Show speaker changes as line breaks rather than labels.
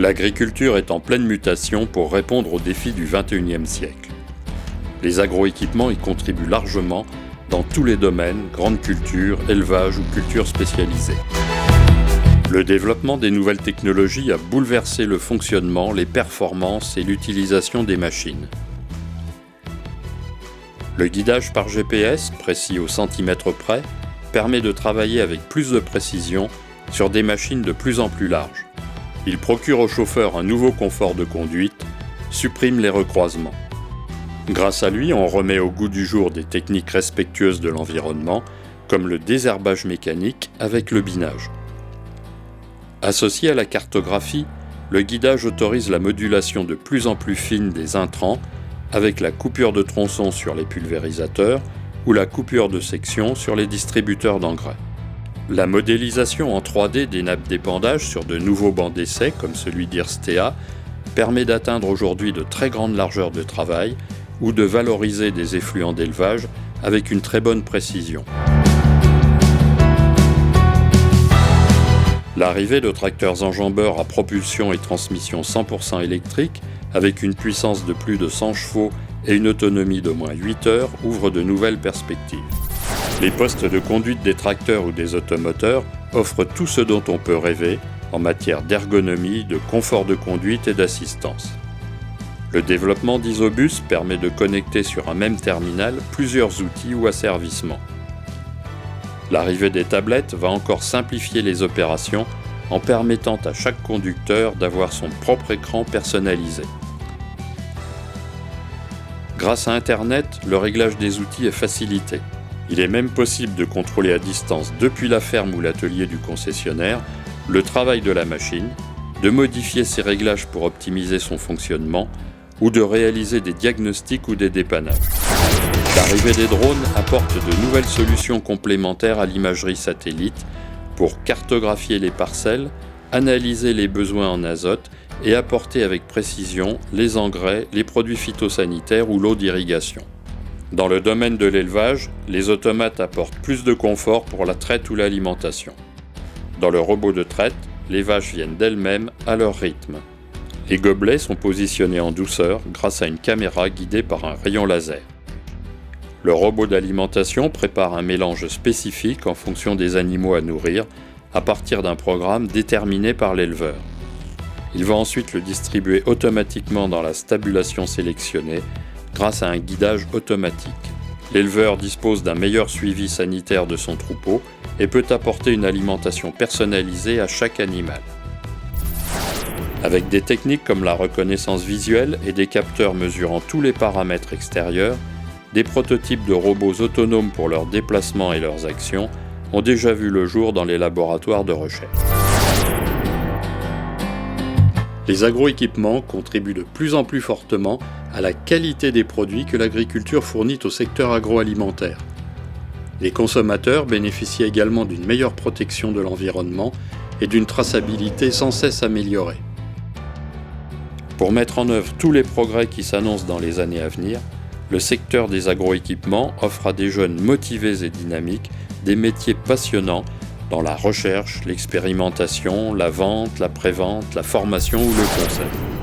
L'agriculture est en pleine mutation pour répondre aux défis du XXIe siècle. Les agroéquipements y contribuent largement dans tous les domaines, grandes cultures, élevage ou cultures spécialisées. Le développement des nouvelles technologies a bouleversé le fonctionnement, les performances et l'utilisation des machines. Le guidage par GPS, précis au centimètre près, permet de travailler avec plus de précision sur des machines de plus en plus larges. Il procure au chauffeur un nouveau confort de conduite, supprime les recroisements. Grâce à lui, on remet au goût du jour des techniques respectueuses de l'environnement, comme le désherbage mécanique avec le binage. Associé à la cartographie, le guidage autorise la modulation de plus en plus fine des intrants, avec la coupure de tronçons sur les pulvérisateurs ou la coupure de section sur les distributeurs d'engrais. La modélisation en 3D des nappes d'épandage sur de nouveaux bancs d'essai, comme celui d'Irstea, permet d'atteindre aujourd'hui de très grandes largeurs de travail ou de valoriser des effluents d'élevage avec une très bonne précision. L'arrivée de tracteurs enjambeurs à propulsion et transmission 100% électrique, avec une puissance de plus de 100 chevaux et une autonomie d'au moins 8 heures, ouvre de nouvelles perspectives. Les postes de conduite des tracteurs ou des automoteurs offrent tout ce dont on peut rêver en matière d'ergonomie, de confort de conduite et d'assistance. Le développement d'Isobus permet de connecter sur un même terminal plusieurs outils ou asservissements. L'arrivée des tablettes va encore simplifier les opérations en permettant à chaque conducteur d'avoir son propre écran personnalisé. Grâce à Internet, le réglage des outils est facilité. Il est même possible de contrôler à distance depuis la ferme ou l'atelier du concessionnaire le travail de la machine, de modifier ses réglages pour optimiser son fonctionnement ou de réaliser des diagnostics ou des dépannages. L'arrivée des drones apporte de nouvelles solutions complémentaires à l'imagerie satellite pour cartographier les parcelles, analyser les besoins en azote et apporter avec précision les engrais, les produits phytosanitaires ou l'eau d'irrigation. Dans le domaine de l'élevage, les automates apportent plus de confort pour la traite ou l'alimentation. Dans le robot de traite, les vaches viennent d'elles-mêmes à leur rythme. Les gobelets sont positionnés en douceur grâce à une caméra guidée par un rayon laser. Le robot d'alimentation prépare un mélange spécifique en fonction des animaux à nourrir à partir d'un programme déterminé par l'éleveur. Il va ensuite le distribuer automatiquement dans la stabulation sélectionnée grâce à un guidage automatique. L'éleveur dispose d'un meilleur suivi sanitaire de son troupeau et peut apporter une alimentation personnalisée à chaque animal. Avec des techniques comme la reconnaissance visuelle et des capteurs mesurant tous les paramètres extérieurs, des prototypes de robots autonomes pour leurs déplacements et leurs actions ont déjà vu le jour dans les laboratoires de recherche. Les agroéquipements contribuent de plus en plus fortement à la qualité des produits que l'agriculture fournit au secteur agroalimentaire. Les consommateurs bénéficient également d'une meilleure protection de l'environnement et d'une traçabilité sans cesse améliorée. Pour mettre en œuvre tous les progrès qui s'annoncent dans les années à venir, le secteur des agroéquipements offre à des jeunes motivés et dynamiques des métiers passionnants dans la recherche, l'expérimentation, la vente, la prévente, la formation ou le conseil.